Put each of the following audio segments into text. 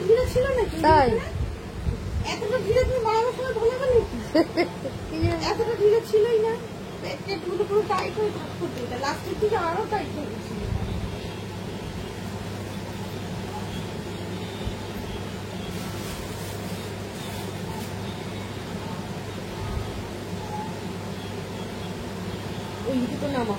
ভিড়ে ছিল নাকি? তাই এতটা ভিড়ে তুমি বাড়ানোর সময় ভুলে গেলে? এতটা ভিড়ে ছিলই না, পেটগুলো পুরো টাইট হয়ে থাকতো, এটা লাস্টের দিকে আরো টাইট হয়ে গেছিল। ওই দিকে তো নামা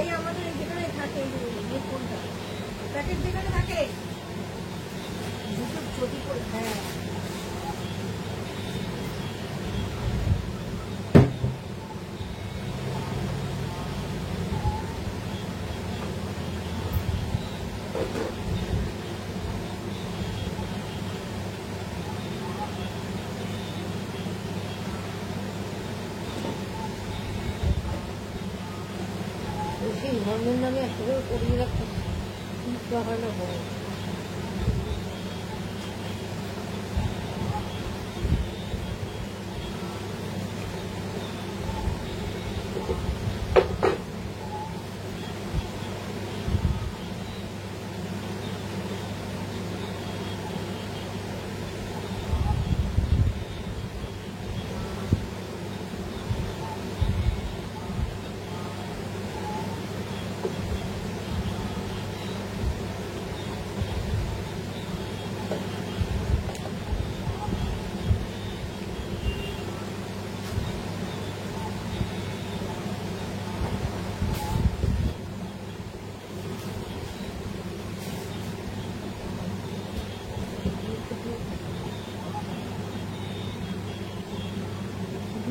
এই আমাদের যেখানে থাকে কোনটা প্যাকেট যেখানে থাকে ছোটি করে, হ্যাঁ সেই ধর্মের নামে একেবারে করিয়ে রাখতে হয় না বড়।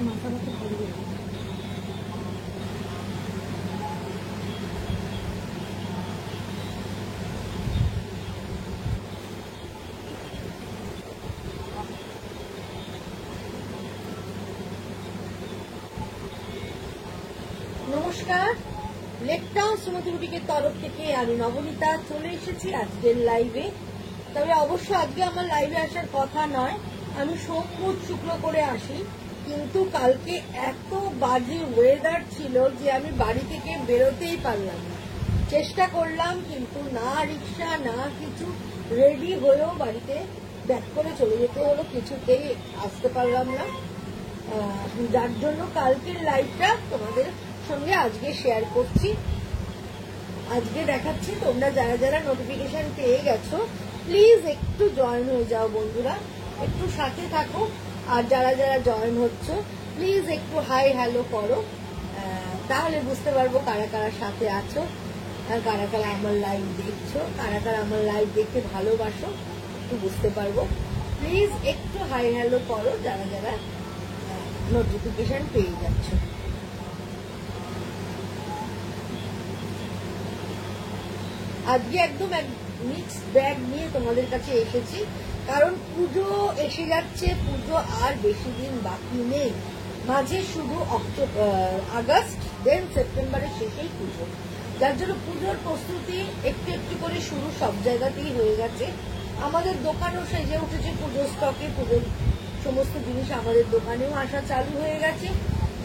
মাথা ব্যথা ধরে গেল। নমস্কার, লেকটাউন সুমতি বুটিকের তরফ থেকে আমি নবনীতা চলে এসেছি আজকের লাইভে। তবে অবশ্য আজকে আমার লাইভে আসার কথা নয়, আমি সোম বুধ শুক্র করে আসি, কিন্তু কালকে এত বাজে ওয়েদার ছিল যে আমি বাড়ি থেকে বেরোতেই পারলাম না। চেষ্টা করলাম কিন্তু না রিক্সা না কিছু, রেডি হয়েও বাড়িতে ব্যাক করে চলে যেতে হলো, কিছুতেই আসতে পারলাম না। যার জন্য কালকের লাইভটা তোমাদের সঙ্গে আজকে শেয়ার করছি। আজকে দেখাচ্ছি, তোমরা যারা যারা নোটিফিকেশন পেয়ে গেছো প্লিজ একটু জয়েন হয়ে যাও বন্ধুরা, একটু সাথে থাকো। আর যারা যারা জয়েন হচ্ছে প্লিজ একটু হাই হ্যালো করো, তাহলে বুঝতে পারবো কারা কারা সাথে আছো আর কারা কারা আমার লাইভ দেখছো, কারা কারা আমার লাইভ দেখতে ভালোবাসো, একটু বুঝতে পারবো। প্লিজ একটু হাই হ্যালো করো যারা যারা নোটিফিকেশন পেয়ে যাচ্ছ। আজকে একদম মিক্স ব্যাগ নিয়ে তোমাদের কাছে এসেছি, কারণ পুজো এসে যাচ্ছে, পুজো আর বেশি দিন বাকি নেই, মাঝে শুধু আগস্ট, দেন সেপ্টেম্বরের শেষেই পুজো। যার জন্য পুজোর প্রস্তুতি একটু একটু করে শুরু সব জায়গাতেই হয়ে গেছে। আমাদের দোকানও সেজে উঠেছে পুজোর স্টকে, পুজোর সমস্ত জিনিস আমাদের দোকানেও আসা চালু হয়ে গেছে।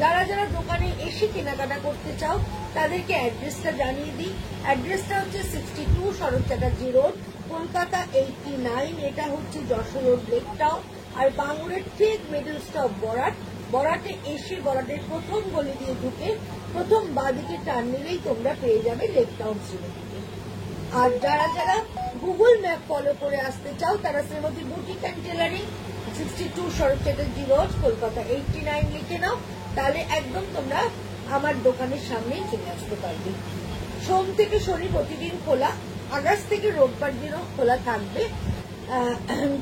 যারা যারা দোকানে এসে কেনাকাটা করতে চাও তাদেরকে অ্যাড্রেসটা জানিয়ে দিই। অ্যাড্রেসটা হচ্ছে 62 শরৎ চ্যাটার্জি রোড, কলকাতা 89। এটা হচ্ছে যশোর রোড লেকটাউন। আর বাঙুরের ঠিক মিডল স্টপ বরাট। বরাটে এসে বরাটের প্রথম গলি দিয়ে ঢুকে প্রথম বাঁদিকে টার্ন নিলেই তোমরা পেয়ে যাবে লেকটাউন শ্রীমতীকে। আর যারা যারা গুগল ম্যাপ ফলো করে আসতে চাও তারা Shrimati boutique and tailoring 62 Sarat Chatterjee road, Kolkata 89 লিখে নাও, তাহলে একদম তোমরা আমার দোকানের সামনেই চলে আসতে পারবে। সোম থেকে শনি প্রতিদিন খোলা, আগস্ট থেকে রোববার দিনও খোলা থাকবে।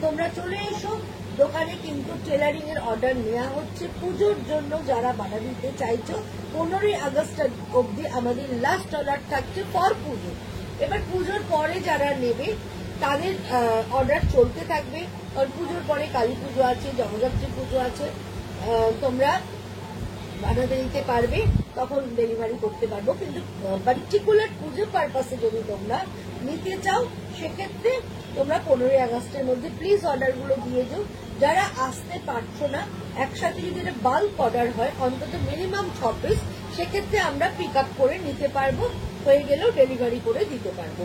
তোমরা চলে এসো দোকানে, কিন্তু টেলারিং এর অর্ডার নেওয়া হচ্ছে পুজোর জন্য। যারা বাধা দিতে চাইছো 15ই আগস্ট অব্দি আমাদের লাস্ট অর্ডার থাকছে ফর পুজো। এবার পুজোর পরে যারা নেবে তাদের অর্ডার চলতে থাকবে। কারণ পুজোর পরে কালী পুজো আছে, জগদ্ধাত্রী পুজো আছে, তোমরা বানাতে দিতে পারবে, তখন ডেলিভারি করতে পারবো। কিন্তু পার্টিকুলার পুজো পারপাসে যদি তোমরা নিতে চাও, সেক্ষেত্রে তোমরা 15ই আগস্টের মধ্যে প্লিজ অর্ডারগুলো দিয়ে যাও। যারা আসতে পারছো না, একসাথে যদি এটা বাল্ক অর্ডার হয়, অন্তত মিনিমাম 6 পিস, সেক্ষেত্রে আমরা পিক আপ করে নিতে পারবো, হয়ে গেলেও ডেলিভারি করে দিতে পারবো।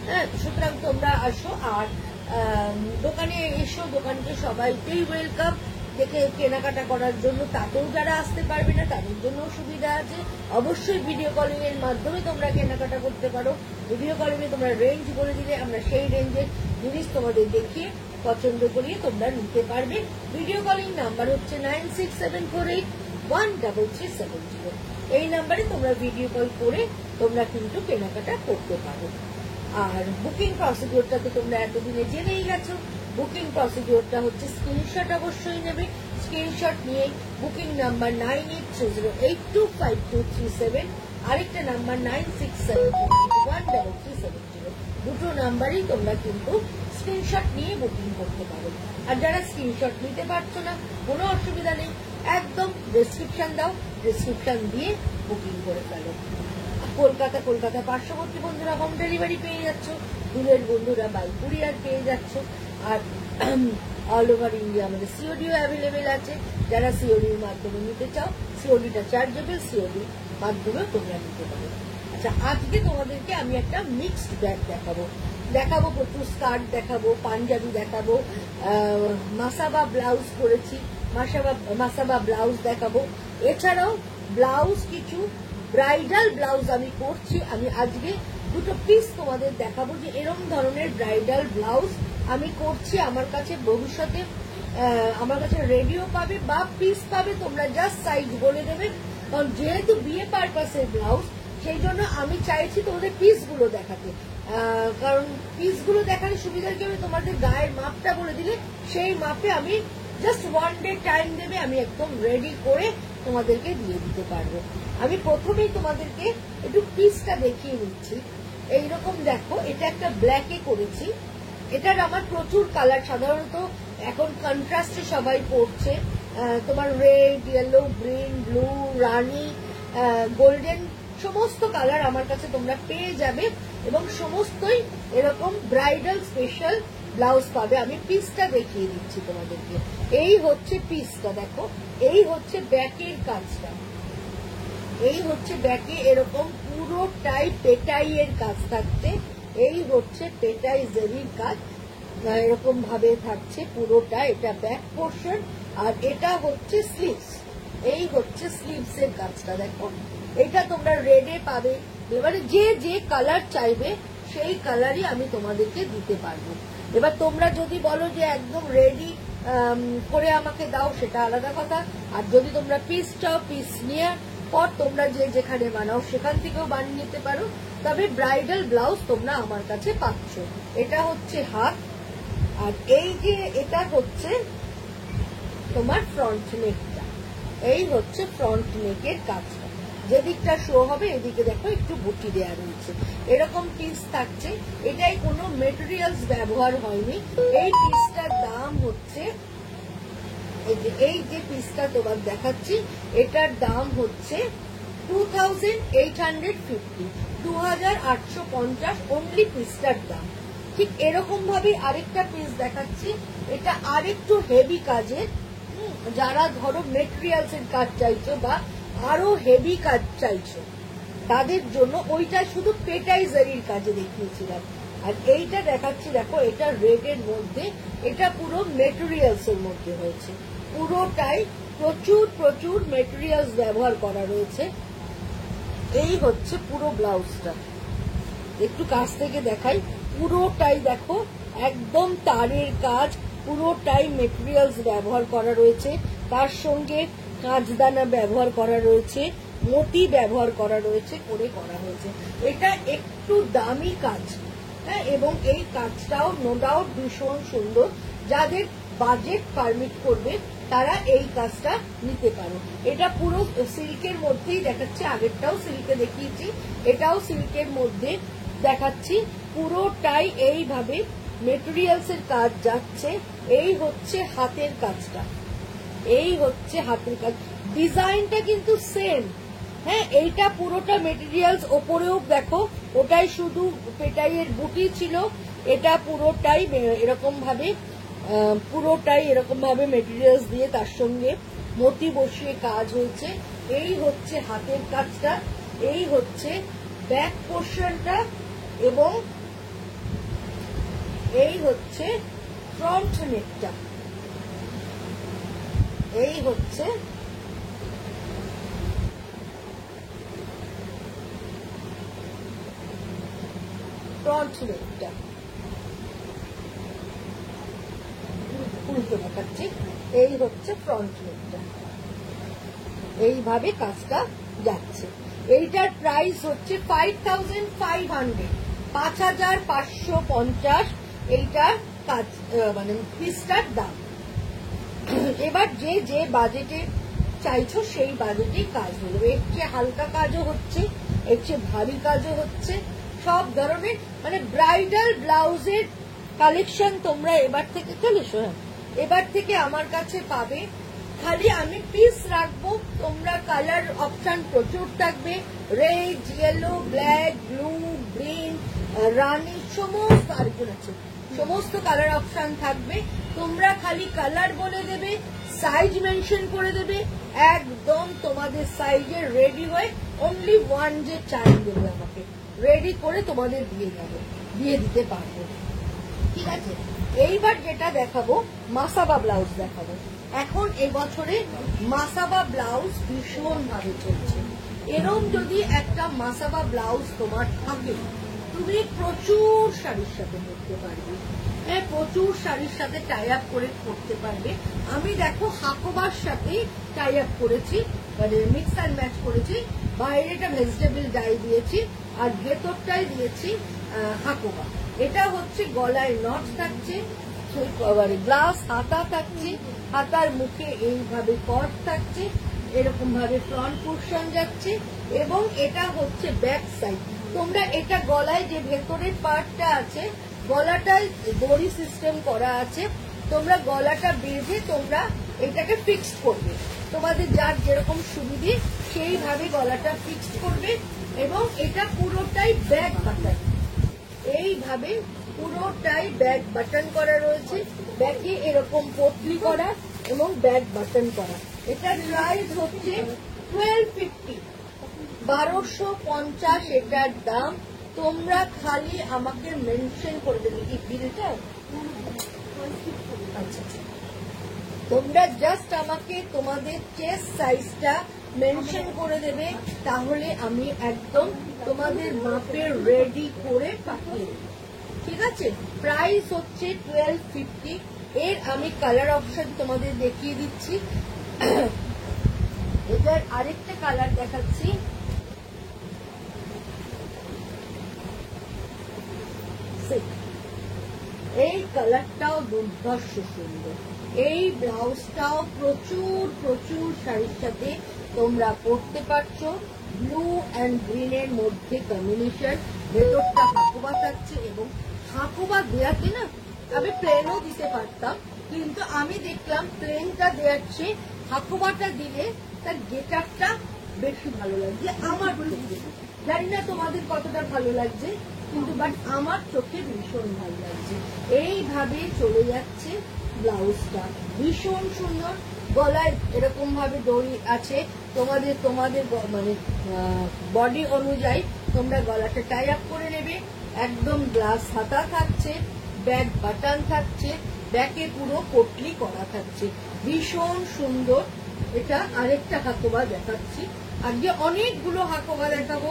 হ্যাঁ, সুতরাং তোমরা আসো, আর দোকানে এসো, দোকানকে সবাইকেই ওয়েলকাম। দেখে কেনাকাটা করার জন্য, তাতেও যারা আসতে পারবে না তাদের জন্য সুবিধা আছে। অবশ্যই ভিডিও কলিং এর মাধ্যমে তোমরা কেনাকাটা করতে পারো। ভিডিও কলিং এ তোমরা রেঞ্জ বলে দিলে আমরা সেই রেঞ্জের জিনিস তোমাদের দেখিয়ে পছন্দ করিয়ে তোমরা নিতে পারবে। ভিডিও কলিং নাম্বার হচ্ছে 9674813370। এই নাম্বারে তোমরা ভিডিও কল করে তোমরা কিন্তু কেনাকাটা করতে পারো। আর বুকিং প্রসিডিওরটা তো তোমরা এতদিনে জেনেই গেছো। বুকিং প্রসিডিওরটা হচ্ছে স্ক্রিনশট অবশ্যই নেবে। স্ক্রিনশট নিয়ে বুকিং নাম্বার 9830825237, আরেকটা নাম্বার 9672813370, দুটো নাম্বারই তোমরা কিন্তু স্ক্রিনশট নিয়ে বুকিং করতে পারো। আর যারা স্ক্রিনশট নিতে পারছো না, কোনো অসুবিধা নেই, একদম ডেসক্রিপশন দাও, ডেসক্রিপশন দিয়ে বুকিং করে ফেলো। কলকাতা পার্শ্ববর্তী বন্ধুরা হোম ডেলিভারি পেয়ে যাচ্ছ, দূরের বন্ধুরা বাই কুরিয়ার পেয়ে যাচ্ছ। আর অল ওভার ইন্ডিয়া আমাদের সিওডিও অ্যাভেলেবেল আছে। যারা সিওডির মাধ্যমে নিতে চাও, সিওডিটা চার্জেবল, সিওডির মাধ্যমে তোমরা নিতে পারো। আচ্ছা, আজকে তোমাদেরকে আমি একটা মিক্সড ব্যাগ দেখাবো, প্রচুর স্কার্ট দেখাবো, পাঞ্জাবি দেখাবো, মাসাবা ব্লাউজ করেছি, মাসাবা ব্লাউজ দেখাবো। এছাড়াও ব্লাউজ, কিছু ব্রাইডাল ব্লাউজ আমি করছি। আমি আজকে দুটো পিস তোমাদের দেখাবো যে এরকম ধরনের ব্রাইডাল ব্লাউজ আমি করছি। আমার কাছে ভবিষ্যতে আমার কাছে রেডিও পাবে বা পিস পাবে, তোমরা জাস্ট সাইজ বলে দেবে। কারণ যেহেতু বিয়ে পারপাসের ব্লাউজ, সেই জন্য আমি চাইছি তোমাদের পিসগুলো দেখাতে। কারণ পিসগুলো দেখালে সুবিধার কি হবে, তোমাদের গায়ের মাপটা বলে দিলে সেই মাপে আমি জাস্ট 1 ডে টাইম দেবে, আমি একদম রেডি করে তোমাদেরকে দিয়ে দিতে পারবো। আমি প্রথমেই তোমাদেরকে একটু পিসটা দেখিয়ে নিচ্ছি। এইরকম দেখো, এটা একটা ব্ল্যাকে করেছি। এটার আমার প্রচুর কালার, সাধারণত এখন কন্ট্রাস্টে সবাই পরছে। তোমার রেড, ইয়েলো, গ্রিন, ব্লু, রানি, গোল্ডেন, সমস্ত কালার আমার কাছে তোমরা পেয়ে যাবে, এবং সমস্তই এরকম ব্রাইডাল স্পেশাল ব্লাউজ পাবে। আমি পিসটা দেখিয়ে দিচ্ছি তোমাদেরকে। এই হচ্ছে পিসটা, দেখো, এই হচ্ছে ব্যাকের কাজটা, এই হচ্ছে ব্যাকে এরকম পুরোটাই পেটাই এর কাজ থাকছে। এই হচ্ছে পেটাই জরির কাজ, এরকম ভাবে থাকছে পুরোটা। এটা ব্যাক পোর্শন, আর এটা হচ্ছে স্লিভস। এই হচ্ছে স্লিভস এর কাজটা, দেখো। এটা তোমরা রেডে পাবে, এবারে যে যে কালার চাইবে সেই কালারই আমি তোমাদেরকে দিতে পারবো। এবার তোমরা যদি বলো যে একদম রেডি করে আমাকে দাও, সেটা আলাদা কথা। আর যদি তোমরা পিস চাও, পিস নিয়ে পর তোমরা যে যেখানে বানাও সেখান থেকেও বানিয়ে নিতে পারো। তবে ব্রাইডাল ব্লাউজ তোমরা আমার কাছে পাচ্ছ। এটা হচ্ছে হাত, আর এই যে এটা হচ্ছে তোমার ফ্রন্ট নেকটা। এই হচ্ছে ফ্রন্ট নেকের কাজটা। যেদিকটা শো হবে এদিকে দেখো একটু বুটি দেওয়া রয়েছে, এরকম পিস থাকছে। এটাই কোনো মেটেরিয়ালস ব্যবহার হয়নি। এই পিসটার দাম হচ্ছে, এই যে পিসটা তোমার দেখাচ্ছি, এটার দাম হচ্ছে 2850, 2850 অনলি পিসটার দাম। ঠিক এরকম ভাবে আরেকটা পিস দেখাচ্ছি, এটা আরেকটু হেভি কাজের। যারা ধরো মেটেরিয়ালস এর কাজ চাইছো বা আরো হেভি কাজ চাইছো, তাদের জন্য ওইটা শুধু পেটাই জরির কাজে দেখিয়েছিলাম। আর এইটা দেখাচ্ছি, দেখো, এটা রেড এর মধ্যে, এটা পুরো মেটেরিয়ালস এর মধ্যে হয়েছে। পুরোটাই প্রচুর প্রচুর মেটেরিয়ালস ব্যবহার করা রয়েছে। এই হচ্ছে পুরো ব্লাউজটা, একটু কাছ থেকে দেখাই। পুরোটাই দেখো একদম তারের কাজ, পুরোটাই মেটেরিয়ালস ব্যবহার করা রয়েছে। তার সঙ্গে কাঁচদানা ব্যবহার করা রয়েছে, মতি ব্যবহার করা রয়েছে, করে করা হয়েছে। এটা একটু দামি কাজ, হ্যাঁ, এবং এই কাজটাও নো ডাউট ভীষণ সুন্দর। যাদের বাজেট পারমিট করবে তারা এই কাজটা নিতে পারো। এটা পুরো সিল্কের মধ্যেই দেখাচ্ছে, আগেরটাও সিল্কে দেখিয়েছি, এটাও সিল্কের মধ্যে দেখাচ্ছি। পুরোটাই এইভাবে মেটেরিয়ালস এর কাজ যাচ্ছে। এই হচ্ছে হাতের কাজটা, এই হচ্ছে হাতের কাজ। ডিজাইনটা কিন্তু সেম, হ্যাঁ। এইটা পুরোটা মেটেরিয়ালস, ওপরেও দেখো ওটাই শুধু পেটাইয়ের বুটি ছিল, এটা পুরোটাই এরকম ভাবে মেটেরিয়ালস দিয়ে তার সঙ্গে মতি বসিয়ে কাজ হয়েছে। এই হচ্ছে হাতের কাজটা, এই হচ্ছে ব্যাক পোর্শনটা, এবং এই হচ্ছে ফ্রন্ট নেকটা, এই হচ্ছে ফ্রন্ট নেকটা। উল্টো দেখাচ্ছি, এই হচ্ছে ফ্রন্ট নেকটা। এইভাবে কাজটা যাচ্ছে। এইটার প্রাইস হচ্ছে 5500, 5550 এইটার কাজ, মানে পিসটার দাম। এবার যে যে বাজেটে চাইছো সেই বাজেটেই কাজ হলো। এর চেয়ে হালকা কাজও হচ্ছে, এর চেয়ে ভারী কাজও হচ্ছে, সব ধরনের মানে ব্রাইডাল ব্লাউজের কালেকশন তোমরা এবার থেকে চলেছো। হ্যাঁ, এবার থেকে আমার কাছে পাবে। খালি আমি পিস রাখবো, তোমরা কালার অপশন প্রচুর থাকবে, red, yellow, black, blue, green, রানি, সমস্ত আরেকজন আছে, সমস্ত কালার অপশন থাকবে। তোমরা খালি কালার বলে দেবে, সাইজ মেনশন করে দেবে, একদম তোমাদের সাইজে রেডি হয়ে অনলি ওয়ান যে চাই দেবে আমাকে, রেডি করে তোমাদের দিয়ে দিতে পারবো। ঠিক আছে, এইবার যেটা দেখাবো মাসাবা ব্লাউজ দেখাবো। এখন এবছরে মাসাবা ব্লাউজ ভীষণ ভাবে চলছে। এরম যদি একটা মাসাবা ব্লাউজ তোমার থাকে, তুমি প্রচুর শাড়ির সাথে পরতে পারবে, হ্যাঁ, প্রচুর শাড়ির সাথে টাই আপ করে পরতে পারবে। আমি দেখো হাকোবার সাথে টাই আপ করেছি, মানে মিক্স অ্যান্ড ম্যাচ করেছি। বাইরেটা ভেজিটেবল ডাই দিয়েছি, আর ভেতরটাই দিয়েছি হাকোবা। এটা হচ্ছে গলায় নট থাকছে, গ্লাস হাতা থাকছে, হাতার মুখে এইভাবে কট থাকছে, এরকম ভাবে ফ্রন্ট পোর্শন যাচ্ছে, এবং এটা হচ্ছে ব্যাক সাইড। তোমরা এটা গলায় যে ভেতরের পার্টটা আছে, গলাটায় দড়ি সিস্টেম করা আছে, তোমরা গলাটা বেঁধে তোমরা এটাকে ফিক্সড করবে, তোমাদের যার যেরকম সুবিধে সেইভাবে গলাটা ফিক্সড করবে। এবং এটা পুরোটাই ব্যাক বাটন, এইভাবে পুরোটাই ব্যাক বাটন করা রয়েছে, ব্যাকে এরকম পটলি করা এবং ব্যাক বাটন করা। এটার প্রাইস হচ্ছে 1250, 1250 এটার দাম। তোমরা খালি আমাকে মেনশন করে দেবে কি বিলটা, আচ্ছা, তোমরা জাস্ট আমাকে তোমাদের চেস্ট সাইজটা মেনশন করে দেবে, তাহলে আমি একদম তোমাদের মাপের রেডি করে পাঠিয়ে দেব। ঠিক আছে, প্রাইস হচ্ছে 1250। এর আমি কালার অপশন তোমাদের দেখিয়ে দিচ্ছি। এটার আরেকটা কালার দেখাচ্ছি, এই কালারটাও দুর্ধর্ষ সুন্দর। এই ব্লাউজটাও প্রচুর প্রচুর শাড়ির সাথে তোমরা পরতে পারছো। ব্লু অ্যান্ড গ্রিনের মধ্যে কম্বিনেশন, ভেতরটা হাকোবা থাকছে, এবং হাকোবা দেওয়াতে না আমি প্লেনও দিতে পারতাম, কিন্তু আমি দেখলাম প্লেনটা দেওয়ার চেয়ে হাকোবাটা দিলে তার গেটআপটা বেশি ভালো লাগছে আমার চোখে। জানি না তোমাদের কতটা ভালো লাগছে, কিন্তু বাট আমার চোখে ভীষণ ভালো লাগছে। এইভাবে চলে যাচ্ছে ব্লাউজটা, ভীষণ সুন্দর। গলায় এরকম ভাবে দড়ি আছে, তোমাদের মানে বডি অনুযায়ী তোমরা গলাটা টাই আপ করে নেবে। একদম গ্লাস হাতা থাকছে, ব্যাক বাটন থাকছে, ব্যাকে পুরো পটলি করা থাকছে, ভীষণ সুন্দর। এটা আরেকটা হাকোবা দেখাচ্ছি, আজকে অনেকগুলো হাকোবা দেখাবো।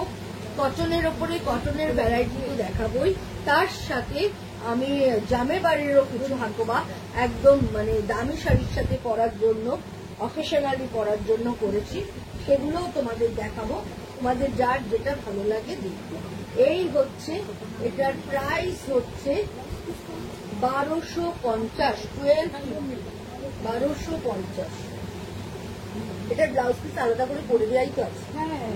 কটনের ওপরে কটনের ভ্যারাইটি তো দেখাবোই, তার সাথে আমি জামে বাড়িরও কিছু হাকোবা একদম মানে দামি শাড়ির সাথে পরার জন্য, অকেশনালি পরার জন্য করেছি, সেগুলোও তোমাদের দেখাবো। তোমাদের যার যেটা ভালো লাগে দেখবে। এই হচ্ছে এটার প্রাইস হচ্ছে 1250, 1250। এটার ব্লাউজ পিস আলাদা করে করে দেওয়াই তো আছে। হ্যাঁ,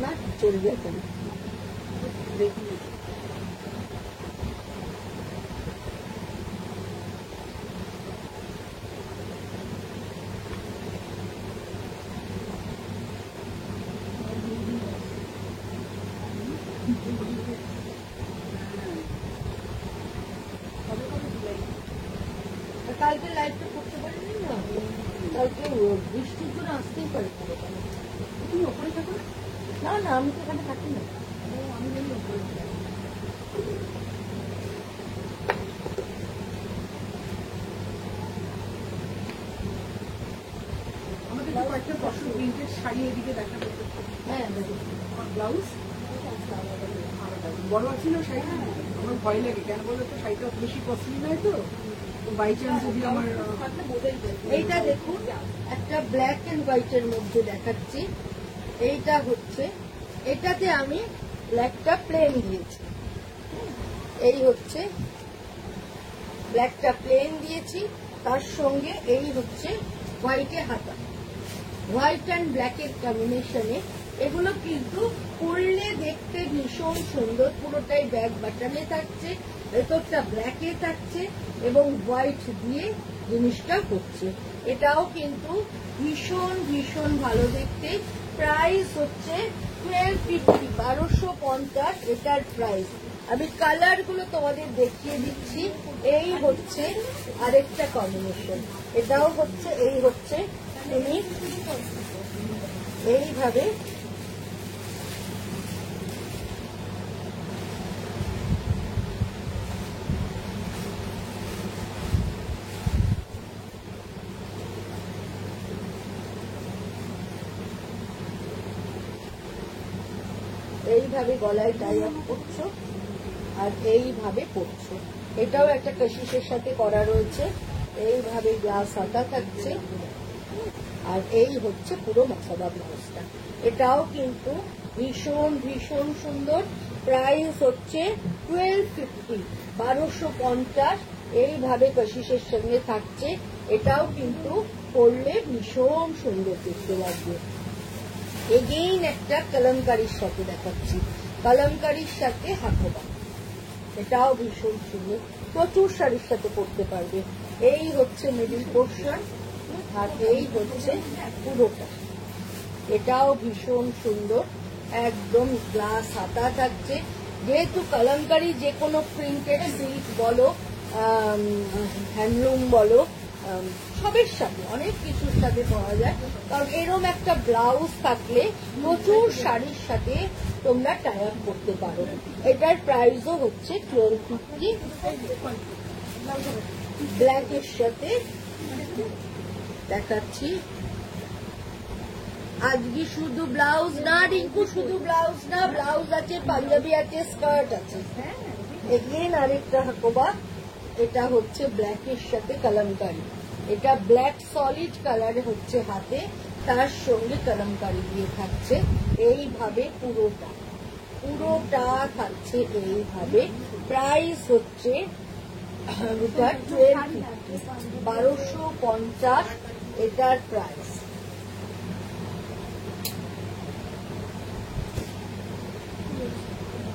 না চলবে এখন। দেখি কালকে লাইভটা করতে পারিনি না, কালকে বৃষ্টির জন্য আসতেই পারি না। তুমি ওপরে থাকো না? না না, আমি তো এখানে থাকি না। আমি জানি ওপরে থাকো। আমাদের তো কয়েকটা বছর প্রিন্টেড শাড়ি এদিকে দেখা যাচ্ছে। হ্যাঁ দেখো, ব্লাউজ বড় আছে না শাড়িটা? আমার ভয় লাগে, কেন বলো তো, শাড়িটা বেশি কস্টলি নয় তো, বাই চান্স যদি আমার এইটা দেখুন একটা ব্ল্যাক এন্ড হোয়াইটের মধ্যে দেখাচ্ছি। এইটা হচ্ছে, এটাতে আমি ব্ল্যাকটা প্লেন দিয়েছি, এই হচ্ছে ব্ল্যাকটা প্লেন দিয়েছি, তার সঙ্গে এই হচ্ছে হোয়াইটে হাতা, হোয়াইট অ্যান্ড ব্ল্যাকের কম্বিনেশনে। এগুলো কিন্তু পরলে দেখতে ভীষণ সুন্দর, পুরোটাই ব্যাক বাটনে থাকছে, ভেতরটা ব্ল্যাকে থাকছে এবং হোয়াইট দিয়ে জিনিসটা করছে। এটাও কিন্তু ভীষণ ভীষণ ভালো দেখতে। প্রাইস হচ্ছে 1250, 1250 এটার প্রাইস। আমি কালার গুলো তোমাদের দেখিয়ে দিচ্ছি। এই হচ্ছে আরেকটা কম্বিনেশন, এটাও হচ্ছে, এই হচ্ছে তুমি এইভাবে গলায় টাই আপ করছো আর এইভাবে পরছো। এটাও একটা কশিসের সাথে করা রয়েছে, এইভাবে গ্লাস হাতা থাকছে আর এই হচ্ছে পুরো মশলা ব্লাউজটা। এটাও কিন্তু ভীষণ ভীষণ সুন্দর। প্রাইস হচ্ছে 1250, 1250। এইভাবে কশিসের সঙ্গে থাকছে। এটাও কিন্তু পরলে ভীষণ সুন্দর দেখতে লাগবে। এগেইন একটা কলমকারীর সাথে দেখাচ্ছি, কলমকারীর সাথে হাকোবা, এটাও ভীষণ সুন্দর, প্রচুর শাড়ির সাথে পরতে পারবে। এই হচ্ছে মিডিল পোর্শন আর এই হচ্ছে পুরোটা, এটাও ভীষণ সুন্দর, একদম গ্লাস হাতা থাকছে। যেহেতু কলমকারী যে কোনো প্রিন্টেড সিল্ক বলো, হ্যান্ডলুম বলো, সবের সাথে অনেক কিছুর সাথে পাওয়া যায়। কারণ এরকম একটা ব্লাউজ থাকলে প্রচুর শাড়ির সাথে তোমরা টাই আপ করতে পারো। এটার প্রাইসও হচ্ছে 1250। ব্ল্যাকের সাথে দেখাচ্ছি। আজকে শুধু ব্লাউজ না রিঙ্কু, শুধু ব্লাউজ না, ব্লাউজ আছে, পাঞ্জাবি আছে, স্কার্ট আছে। এগেন আরেকটা হাকোবা, এটা হচ্ছে ব্ল্যাকের সাথে কলমকারি। এটা ব্ল্যাক সলিড কালার হচ্ছে হাতে, তার সঙ্গে কলমকারি দিয়ে থাকছে। এইভাবে পুরোটা পুরোটা থাকছে এইভাবে। প্রাইস হচ্ছে 1250, এটার প্রাইস।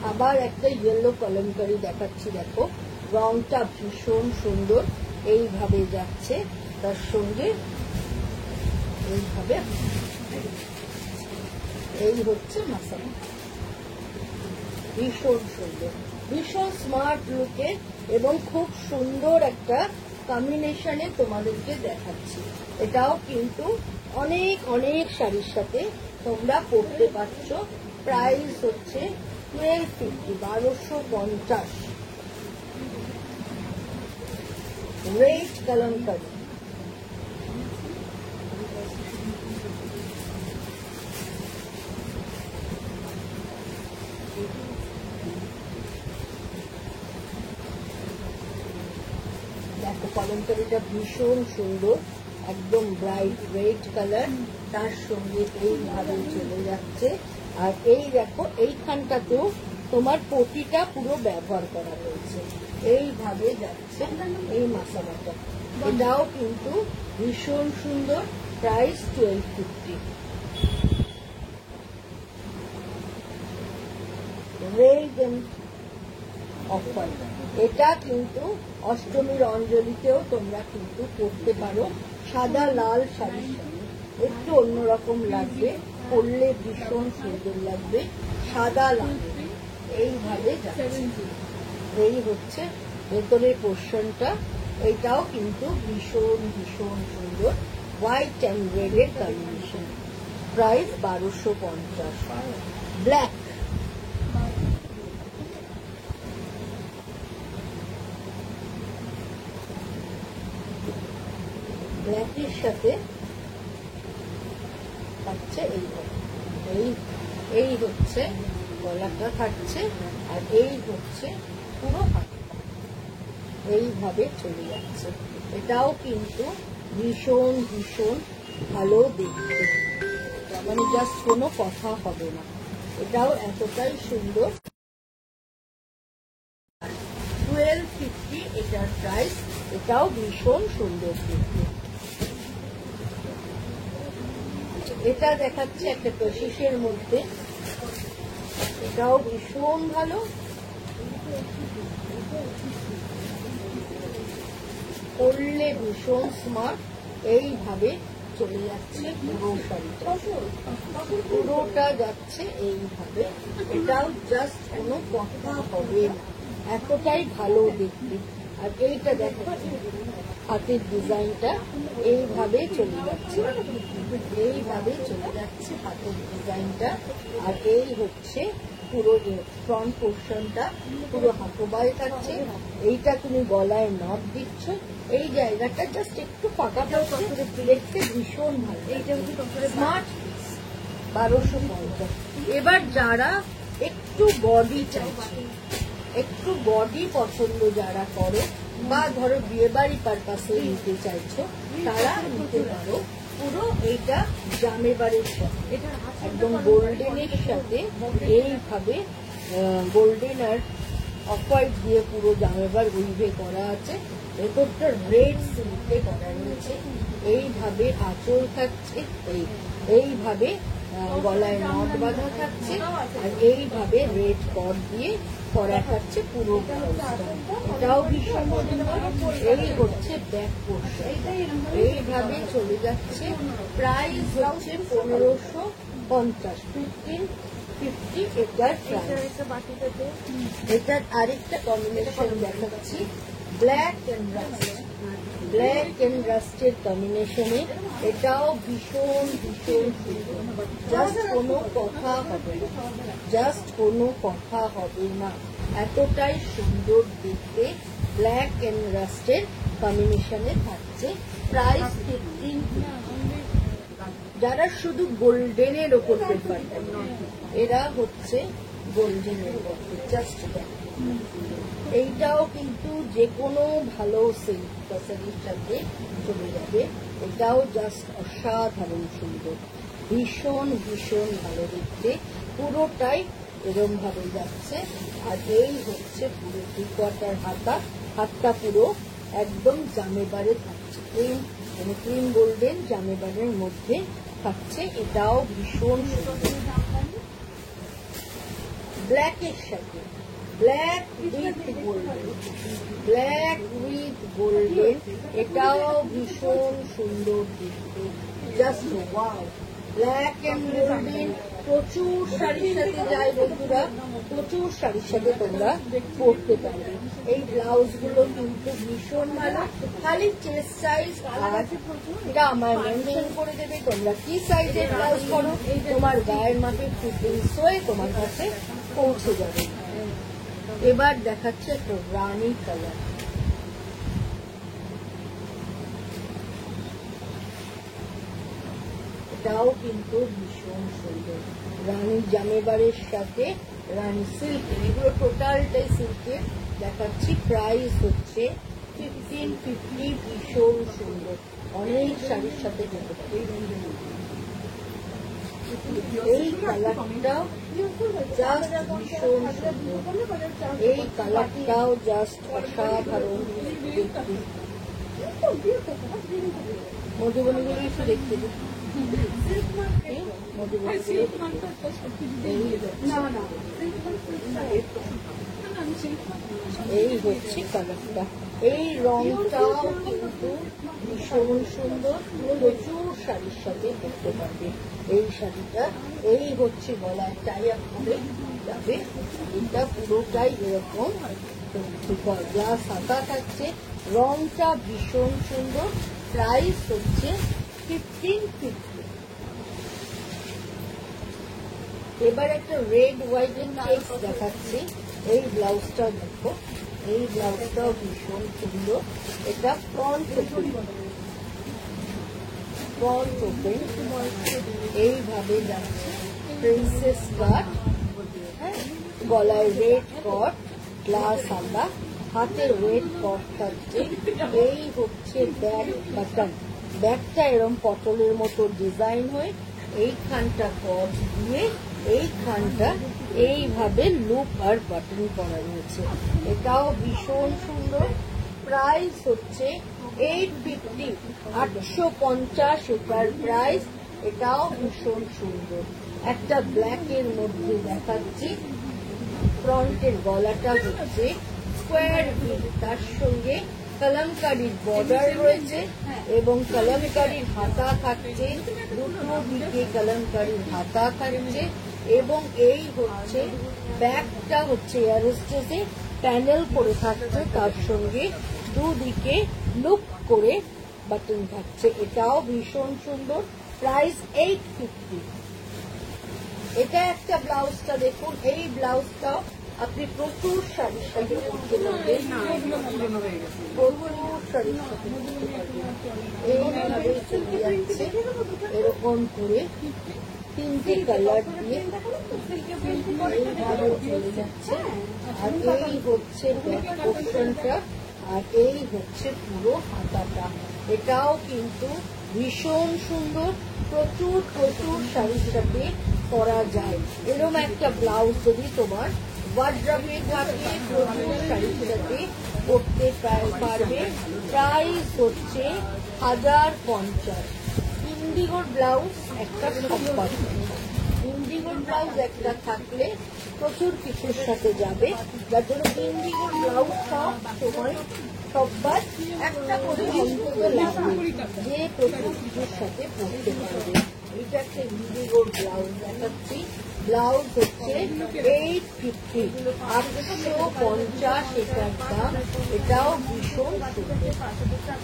আবার একটা ইয়েলো কলমকারি দেখাচ্ছি, দেখো রংটা ভীষণ সুন্দর, এইভাবে যাচ্ছে, তার সঙ্গে এইভাবে এই হচ্ছে মশলা, ভীষণ সুন্দর, ভীষণ স্মার্ট লুকের এবং খুব সুন্দর একটা কম্বিনেশনে তোমাদেরকে দেখাচ্ছি। এটাও কিন্তু অনেক অনেক শাড়ির সাথে তোমরা পরতে পারছো। প্রাইস হচ্ছে 1250, 1250। রেড কলমকারি, দেখো কলমকারিটা ভীষণ সুন্দর, একদম ব্রাইট রেড কালার, তার সঙ্গে এইভাবে চলে যাচ্ছে। আর এই দেখো এইখানটাতেও তোমার পটিটা পুরো ব্যবহার করা রয়েছে, এইভাবে যাচ্ছে এই মশলাটা। এটাও কিন্তু ভীষণ সুন্দর। Price 1250। Red end off white. এটা কিন্তু অষ্টমীর অঞ্জলিতেও তোমরা কিন্তু পরতে পারো, সাদা লাল শাড়ির সাথে একটু অন্যরকম লাগবে, পরলে ভীষণ সুন্দর লাগবে। সাদা লাল এইভাবে যাচ্ছে। এই হচ্ছে ভেতরের পোর্শনটা, এটাও কিন্তু ভীষণ ভীষণ সুন্দর, হোয়াইট অ্যান্ড রেড এর কম্বিনেশন। প্রাইস 1250। ব্ল্যাক, ব্ল্যাকের সাথে থাকছে এই হচ্ছে গলাটা থাকছে, আর এই হচ্ছে পুরো হাত, এইভাবে চলে যাচ্ছে। এটাও কিন্তু ভীষণ ভীষণ ভালো দেখতে, মানে জাস্ট কোনো কথা হবে না, এটাও এতটাই সুন্দর। 1250 এটার প্রাইস, এটাও ভীষণ সুন্দর দেখতে। এটা দেখাচ্ছে একটা কশিসের মধ্যে, এটাও ভীষণ ভালো, পরলে ভীষণ স্মার্ট। এইভাবে চলে যাচ্ছে পুরো শাড়িটা, পুরোটা যাচ্ছে এইভাবে। এটাও জাস্ট কোনো কথা হবে না, এতটাই ভালো দেখতে। আর এইটা দেখো, হাতের ডিজাইনটা এইভাবে চলে যাচ্ছে, এইভাবে চলে যাচ্ছে হাতের ডিজাইনটা। আর এই হচ্ছে পুরো ফ্রন্ট পোর্শনটা, পুরো হাতোবায় থাকছে। এইটা তুমি গলায় নট দিচ্ছ, এই জায়গাটা জাস্ট একটু ফাঁকা থাকছে, দেখতে ভীষণ ভালো। এইটা হচ্ছে স্মার্ট 1250। এবার যারা একটু বডি চাইছে, একটু বডি পছন্দ যারা করো, বা ধরো বিয়ে বাড়ি পারপাসে নিতে চাইছো, তারা নিতে পারো। পুরো এইটা জামেবারের সাথে, এটা একদম গোল্ডেনের সাথে এইভাবে গোল্ডেন আর অফ হোয়াইট দিয়ে পুরো জামেবার উইভে করা আছে। ভেতরটা রেড সিল্কে করা রয়েছে। এইভাবে আঁচল থাকছে, এইভাবে গলায় নট বাঁধা থাকছে, আর এইভাবে রেড কট দিয়ে করা থাকছে পুরো ব্লাউজটা। এটাও ভীষণ সুন্দর। এই হচ্ছে ব্যাক পোর্শন, এইভাবে চলে যাচ্ছে। প্রাইস হচ্ছে 1550, 1550 এটার প্রাইস। এটার আরেকটা কম্বিনেশন দেখাচ্ছি, black and rust. Black and রাস্টের কম্বিনেশনে এটাও ভীষণ ভীষণ সুন্দর, জাস্ট কোনো কথা হবে না, জাস্ট কোনো কথা হবে না, এতটাই সুন্দর দেখতে। ব্ল্যাক এন্ড রাস্টের কম্বিনেশনে থাকছে। প্রাইস 1550। যারা শুধু গোল্ডেনের ওপর প্রেফার করে, এরা হচ্ছে গোল্ডেনের ওপর জাস্ট দেখ। এইটাও কিন্তু যে কোনো ভালো সিল্ক শাড়ির সাথে চলে যাবে। এটাও জাস্ট অসাধারণ সুন্দর, ভীষণ ভীষণ ভালো দেখতে। পুরোটাই এরম ভাবে যাচ্ছে। আর এই হচ্ছে পুরো 3/4 হাতা, হাতটা পুরো একদম জামেবারে থাকছে, ক্রিম গোল্ডেন জামেবারের মধ্যে থাকছে। এটাও ভীষণ সুন্দর, ব্ল্যাকের সাথে, black with golden, black with golden. এটাও ভীষণ সুন্দর দেখতে, just wow. Black and golden প্রচুর শাড়ির সাথে যায় বন্ধুরা, প্রচুর শাড়ির সাথে তোমরা পরতে পারবে। এই ব্লাউজ গুলো কিন্তু ভীষণ ভালো। খালি চেস্ট সাইজ আর এটা আমার মেনশন করে দেবে, তোমরা কি সাইজের ব্লাউজ করো, তোমার গায়ের মাপে ফিটিংস হয়ে তোমার কাছে পৌঁছে যাবে। এবার দেখাচ্ছে একটা রানী কালার, এটাও কিন্তু ভীষণ সুন্দর। রানী জামেবারের সাথে রানী সিল্ক, এগুলো টোটালটাই সিল্কের দেখাচ্ছি। প্রাইস হচ্ছে 1550, ভীষণ সুন্দর, অনেক শাড়ির সাথে যেতে পারে। এই কালারটাও জাস্ট ভীষণ সুন্দর, এই কালারটাও জাস্ট অসাধারণ দেখতে। মধুবনীগুলো একটু দেখতে দিই। এই হচ্ছে কালারটা, এই রংটাও কিন্তু ভীষণ সুন্দর, প্রচুর শাড়ির সাথে পরতে পারবে। এই শাড়িটা এই হচ্ছে গলায় টাই আপ করে যাবে, এটা পুরোটাই এরকম গ্লাস হাতা থাকছে, রংটা ভীষণ সুন্দর। প্রাইস হচ্ছে 1550। এবার একটা রেড হোয়াইট এর চেক দেখাচ্ছি। এই ব্লাউজটা দেখো, এই ব্লাউজটাও ভীষণ সুন্দর। এটা ফ্রন্ট ওপেন এইভাবে যাচ্ছে, প্রিন্সেস কাট, গলায় রেড কট, গ্লাস হাতা, হাতে রেড কট থাকছে। এই হচ্ছে ব্যাক বাটন, ব্যাকটা এরকম পটলের মতো ডিজাইন হয়ে এইখানটা কট দিয়ে এইখানটা এইভাবে লুপ আর বাটন করা রয়েছে। এটাও ভীষণ সুন্দর। প্রাইস হচ্ছে 850, 850 এটার প্রাইস। এটাও ভীষণ সুন্দর। একটা ব্ল্যাক এর মধ্যে দেখাচ্ছি, ফ্রন্টের গলাটা হচ্ছে স্কোয়ার ভিট, তার সঙ্গে কলমকারীর বর্ডার রয়েছে এবং কলমকারীর হাতা থাকছে, দুটো দিকে কলমকারীর হাতা থাকছে এবং এই হচ্ছে ব্যাকটা হচ্ছে এয়ারস্টেসে প্যানেল করে থাকছে, তার সঙ্গে দুদিকে লুপ করে বাটন থাকছে। এটাও ভীষণ সুন্দর। প্রাইস 850। এটা একটা ব্লাউজটা দেখুন, এই ব্লাউজটাও আপনি প্রচুর শাড়ির সাথে পরতে পারবেন, প্রচুর শাড়ির সাথে পরতে পারবেন। এইভাবে চলে যাচ্ছে এরকম করে, তিনটে কালার দিয়ে এইভাবে চলে যাচ্ছে। আর এই হচ্ছে ব্যাক পোর্শনটা, আর এই হচ্ছে পুরো হাতাটা। এটাও কিন্তু ভীষণ সুন্দর, প্রচুর প্রচুর শাড়ির সাথে পরা যায়। এরকম একটা ব্লাউজ যদি তোমার ওয়ার্ড্রবে থাকে, প্রচুর শাড়ির সাথে পরতে পারবে। প্রাইস হচ্ছে 1050। ইন্ডিগোর ব্লাউজ একটা সব্বার, ইন্ডিগোর ব্লাউজ একটা থাকলে প্রচুর কিছুর সাথে যাবে, যার জন্য ইন্ডিগোর ব্লাউজ সব সময় সব্বার একটা করে অন্তত লাগবে, যে প্রচুর কিছুর সাথে পরতে পারবে। এটা একটা ইন্ডিগোর ব্লাউজ দেখাচ্ছি। ব্লাউজ হচ্ছে 850, 850 এটার দাম। এটাও ভীষণ সুন্দর।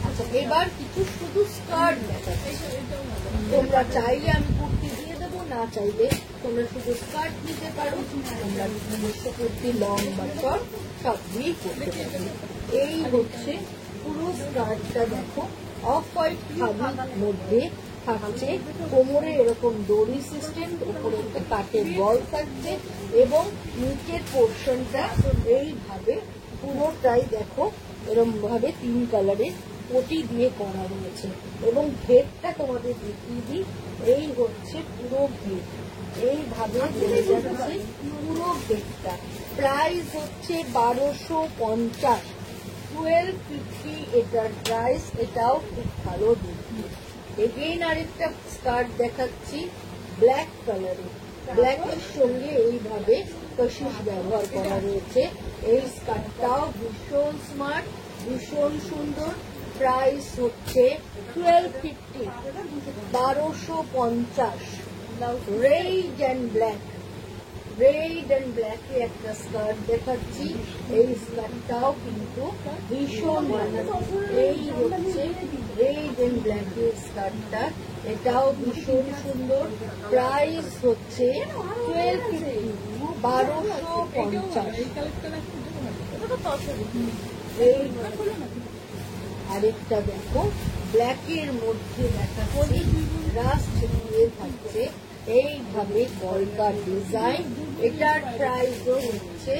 আচ্ছা, এবার কিছু শুধু স্কার্ট দেখাচ্ছি। তোমরা চাইলে আমি কুর্তি দিয়ে দেবো, না চাইলে তোমরা শুধু স্কার্ট নিতে পারো। তোমরা নিজস্ব কুর্তি লং বা শর্ট সব দিয়েই করতে পারবে। এই হচ্ছে পুরো স্কার্টটা দেখো, অফ হোয়াইট খাদির মধ্যে থাকছে, কোমরে এরকম দড়ি সিস্টেম, উপরে একটা কাঠের বল থাকছে এবং নিচের পোর্শনটা এইভাবে পুরোটাই দেখো এরকম ভাবে 3 কালারের পটি দিয়ে করা রয়েছে এবং ঘেরটা তোমাদের দেখিয়ে দিই। এই হচ্ছে পুরো ঘের, এইভাবে চলে যাচ্ছে পুরো ঘেরটা। প্রাইস হচ্ছে 1250, 1250 এটার প্রাইস। এটাও খুব ভালো দেখতে। এগেইন আরেকটা স্কার্ট দেখাচ্ছি ব্ল্যাক কালারের, ব্ল্যাকের সঙ্গে এইভাবে কশিশ ব্যবহার করা রয়েছে। এই স্কার্টটাও ভীষণ স্মার্ট, ভীষণ সুন্দর। প্রাইস হচ্ছে 1250, 1250। Red and black, red and ব্ল্যাকে একটা স্কার্ট দেখাচ্ছি। এই স্কার্টটাও কিন্তু ভীষণ ভালো। এই হচ্ছে রেড অ্যান্ড ব্ল্যাকের স্কার্টটা, এটাও ভীষণ সুন্দর। প্রাইস হচ্ছে 1250, 1250। আরেকটা দেখো ব্ল্যাকের মধ্যে দেখাচ্ছি, রাস্ট দিয়ে থাকছে এইভাবে কলকা ডিজাইন। এটার প্রাইসও হচ্ছে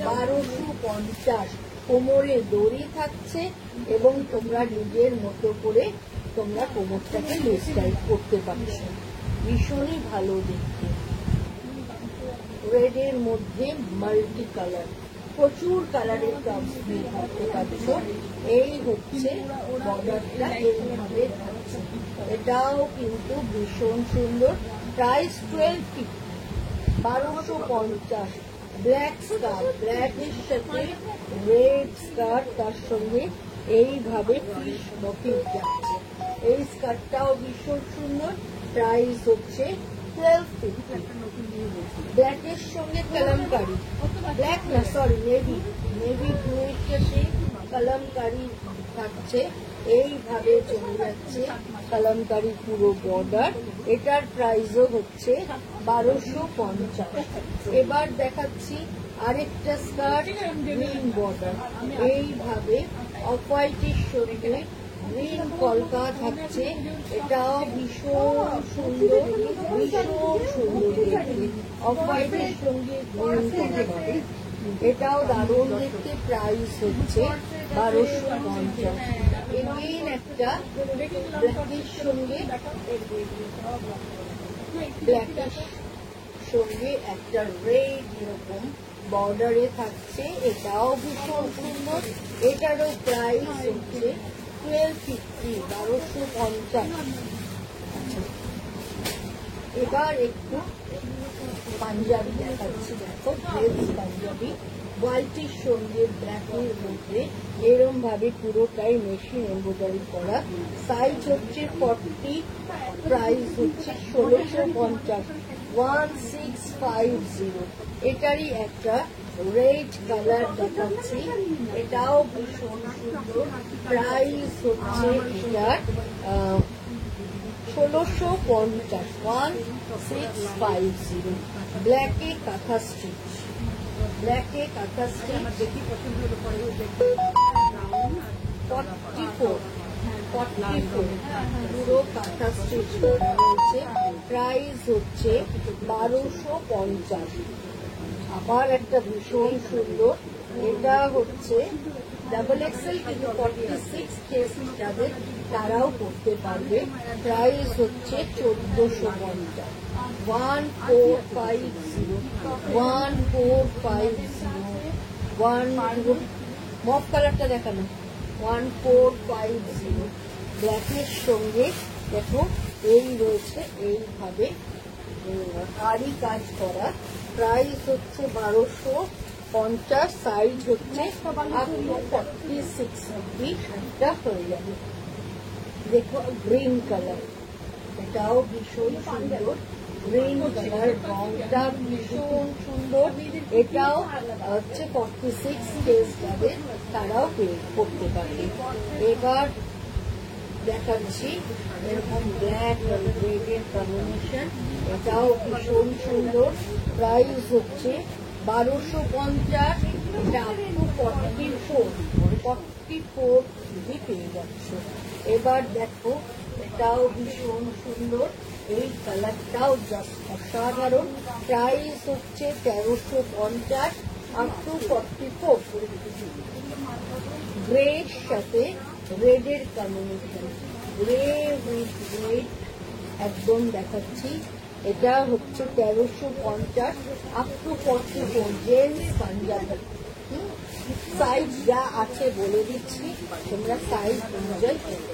1250। কোমরে দড়ি থাকছে এবং তোমরা নিজের মতো করে তোমরা কোমরটাকে লুজ টাইট করতে পারছো, ভীষণই ভালো দেখতে। রেডের মধ্যে মাল্টি কালার, প্রচুর কালারের টপস দিয়ে করতে পারছো। এই হচ্ছে বর্ডারটা এইভাবে থাকছে, এটাও কিন্তু ভীষণ সুন্দর। প্রাইস 1250, 1250। ব্ল্যাক স্কার্ট, ব্ল্যাকের সাথে রেড স্কার্ট, তার সঙ্গে এইভাবে ফিশ মটিভ যাচ্ছে। এই স্কার্টটাও ভীষণ সুন্দর, প্রাইস হচ্ছে 1250। ব্ল্যাকের সঙ্গে কালামকারি, ব্ল্যাক না সরি নেভি, নেভি ব্লুয়ের সাথে কালামকারি থাকছে, এইভাবে চলে যাচ্ছে কালামকারি পুরো বর্ডার। এটার প্রাইসও হচ্ছে 1250। এবার দেখাচ্ছি আরেকটা স্কার্ট, গ্রিন বর্ডার, এইভাবে অফ হোয়াইটের সঙ্গে গ্রিন কলকা থাকছে, এটাও ভীষণ সুন্দর, ভীষণ সুন্দর দেখতে। অফ হোয়াইটের সঙ্গে গ্রিন কলকা, এটাও দারুণ দেখতে। প্রাইস হচ্ছে 1250। এগেইন একটা ব্ল্যাকের সঙ্গে, ব্ল্যাকের সঙ্গে একটা রেড এরকম বর্ডারে থাকছে, এটাও ভীষণ সুন্দর। এটারও প্রাইস হচ্ছে 1250, 1250। এবার একটু পাঞ্জাবি দেখাচ্ছি, দেখো ড্রেস পাঞ্জাবি, হোয়াইটের সঙ্গে ব্ল্যাকের মধ্যে এরম ভাবে পুরোটাই মেশিন এমব্রয়ডারি করা। সাইজ হচ্ছে 40, প্রাইস হচ্ছে 1650, 1650। এটারই একটা রেড কালার দেখাচ্ছি, এটাও ভীষণ সুন্দর, প্রাইস হচ্ছে এটার 1650, 1650। ব্ল্যাকে কাঁথা স্টিচ, ব্ল্যাকে কাঁথা স্টিচ 44, 44 পুরো কাঁথা স্টিচ করা রয়েছে, প্রাইস হচ্ছে 1250। আবার একটা ভীষণ সুন্দর, এটা হচ্ছে ডাবল এক্সেল কিন্তু 46 কেস যাদের তারাও করতে পারবে, প্রাইস হচ্ছে 1450, 1450, 1450। মফ কালারটা দেখানো, 1450। ব্ল্যাকের সঙ্গে দেখো এই রয়েছে এইভাবে আরি কাজ করা, প্রাইস হচ্ছে 1250, সাইজ হচ্ছে 46 অব্দি এটা হয়ে যাবে। দেখো গ্রিন কালার, এটাও ভীষণ সুন্দর, গ্রিন কালার, রংটা ভীষণ সুন্দর। এটাও হচ্ছে 46 কেস যাদের তারাও করতে পারবে। এবার দেখাচ্ছি এরকম ব্ল্যাক আর রেডের কম্বিনেশন, এটাও ভীষণ সুন্দর, প্রাইস হচ্ছে 1250, এটা আপ টু 44 অবধি পেয়ে যাচ্ছে। এবার দেখো এটাও ভীষণ সুন্দর, এই কালারটাও জাস্ট অসাধারণ, প্রাইস হচ্ছে 1350, আপ টু 44। গ্রের সাথে রেডের কম্বিনেশন, গ্রে উইথ রেড একদম দেখাচ্ছি, এটা হচ্ছে 1350, up to 44। Gents Punjabi, size যা আছে বলে দিচ্ছি, তোমরা সাইজ অনুযায়ী করবে।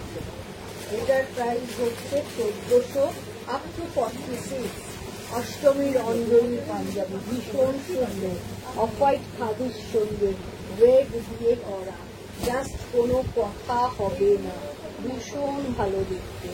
এটার প্রাইস হচ্ছে 1400, আপ টু 46। অষ্টমীর অঞ্জলি পাঞ্জাবি, ভীষণ সুন্দর, অফ হোয়াইট খাদির সঙ্গে রেড দিয়ে করা, জাস্ট কোনো কথা হবে না, ভীষণ ভালো দেখতে।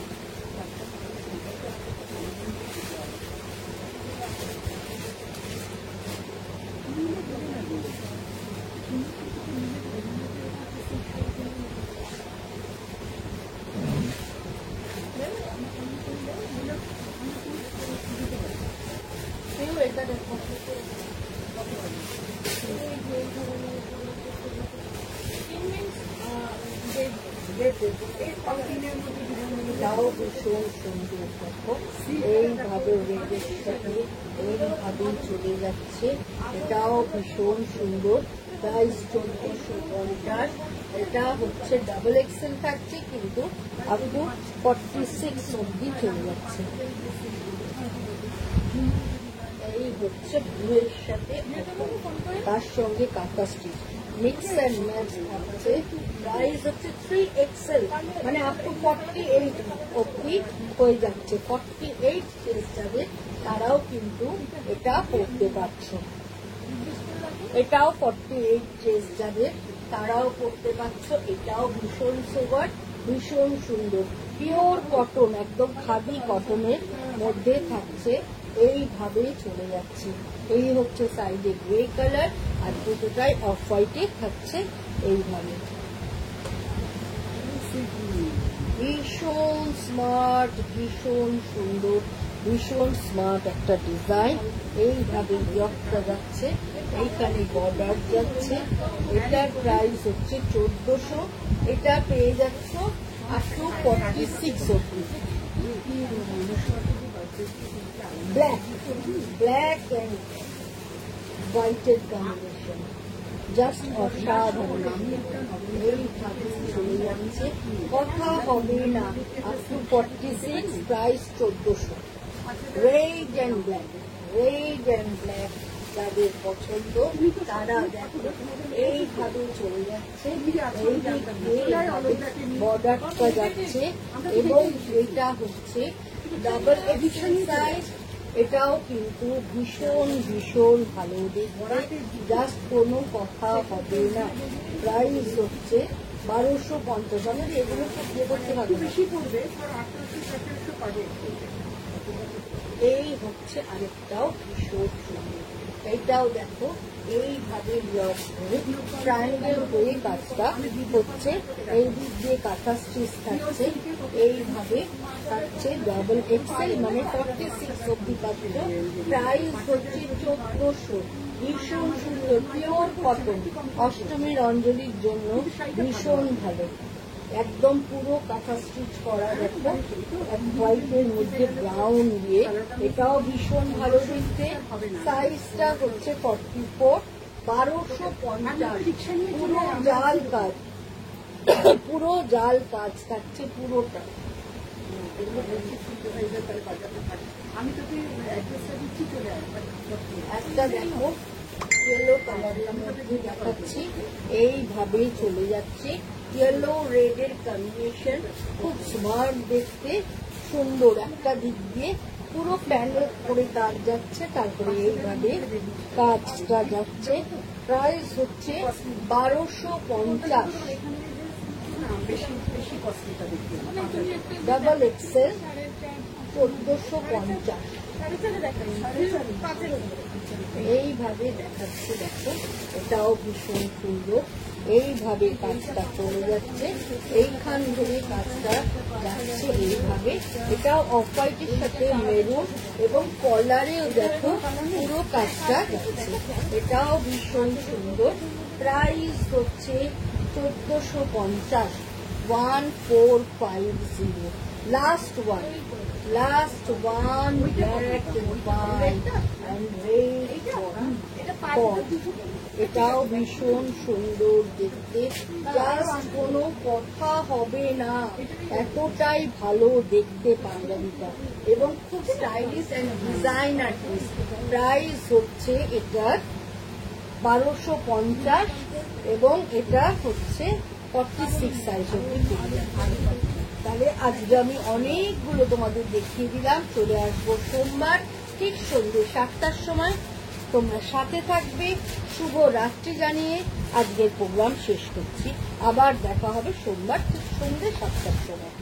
এটা দেখো এটাও ভীষণ সুন্দর, দেখো এইভাবে রেডের সাথে এইভাবেই চলে যাচ্ছে, এটাও ভীষণ সুন্দর, প্রাইস 1450। এটা হচ্ছে ডাবল এক্সেল থাকছে কিন্তু আপ টু 46 অব্দি চলে যাচ্ছে। এই হচ্ছে ব্লুয়ের সাথে তার সঙ্গে কাঁথা স্টিচ মিক্স অ্যান্ড ম্যাচ থাকছে। প্রাইস হচ্ছে 3XL, মানে আপ টু 48 অব্দি হয়ে যাচ্ছে। 48 চেস যাদের তারাও কিন্তু এটা পড়তে পারছো। এটাও 48 চেস যাদের তারাও পড়তে পারছো। এটাও ভীষণ সোবার, ভীষণ সুন্দর, পিওর কটন, একদম খাদি কটনের মধ্যে থাকছে। এইভাবে চলে যাচ্ছে। এই হচ্ছে সাইডে গ্রে কালার আর দুটোটাই অফ হোয়াইটে থাকছে এইভাবে। ভীষণ স্মার্ট, ভীষণ সুন্দর, ভীষণ স্মার্ট একটা ডিজাইন। এইভাবে ইয়কটা যাচ্ছে, এইখানে বর্ডার যাচ্ছে। এটার প্রাইস হচ্ছে 1400। এটা পেয়ে যাচ্ছ আপ টু 46 অব্দি। ব্ল্যাক ব্ল্যাক অ্যান্ড হোয়াইটের কম্বিনেশন, জাস্ট অসাধারণ। এইভাবে চলে যাচ্ছে, কথা হবে না। Up to 46, price 1400। Red and black, red and black যাদের পছন্দ তারা দেখো এইভাবে চলে যাচ্ছে। বর্ডারটা যাচ্ছে এবং এটা হচ্ছে ডাবল এডিশন সাইজ। এটাও কিন্তু ভীষণ ভীষণ ভালো দেখতে, জাস্ট কোনো কথা হবে না। প্রাইস হচ্ছে 1250। আমাদের এগুলো তো বিয়ে করতে হবে, বেশি পড়বে, এই হচ্ছে আরেকটাও ভীষণ সুন্দর। এইটাও দেখো এইভাবে ট্রায়াঙ্গেল হয়ে কাজটা হচ্ছে, এই দিক দিয়ে কাঁথা স্টিচ থাকছে, এইভাবে থাকছে। ডাবল এক্সেল মানে 46 অব্দি পাচ্ছ। প্রাইস হচ্ছে 1400। ভীষণ সুন্দর, পিওর কটন, অষ্টমীর অঞ্জলির জন্য ভীষণ ভালো। একদম পুরো কাঁথা স্টিচ করা, দেখো হোয়াইটের মধ্যে ব্রাউন দিয়ে। এটাও ভীষণ ভালো দেখতে। সাইজটা হচ্ছে 44, 1250। পুরো জাল কাজ, পুরো জাল কাজ থাকছে পুরোটা। আমি তোকে একটা দেখো ইয়েলো কালারের মধ্যে দেখাচ্ছি, এইভাবেই চলে যাচ্ছে। ইয়েলো রেড এর কম্বিনেশন, খুব স্মার্ট দেখতে, সুন্দর। একটা দিক দিয়ে পুরো প্যানেল করে কাজ যাচ্ছে, তারপরে এইভাবে কাজটা যাচ্ছে। প্রাইস হচ্ছে 1250। Double XL 1450। এইভাবে দেখাচ্ছে, দেখো এটাও ভীষণ সুন্দর। এইভাবে কাজটা চলে যাচ্ছে, এইখান ধরে কাজটা যাচ্ছে এইভাবে। এটাও অফ হোয়াইটের সাথে মেরুন এবং কলারেও দেখো পুরো কাজটা যাচ্ছে। এটাও ভীষণ সুন্দর। প্রাইস হচ্ছে 1450। 1450। Last one, last one, black and red পট। এটাও ভীষণ সুন্দর দেখতে, জাস্ট কোনো কথা হবে না, এতটাই ভালো দেখতে পাঞ্জাবিটা এবং খুব stylish and designer piece. Price হচ্ছে এটার 1250 এবং এটা হচ্ছে 46 সাইজ অব্দি। তাহলে আজকে আমি অনেকগুলো তোমাদের দেখিয়ে দিলাম। চলে আসবো সোমবার ঠিক সন্ধ্যে 7টার সময়। তোমরা সাথে থাকবে। শুভ রাত্রি জানিয়ে আজকের প্রোগ্রাম শেষ করছি। আবার দেখা হবে সোমবার ঠিক সন্ধ্যে 7টার সময়।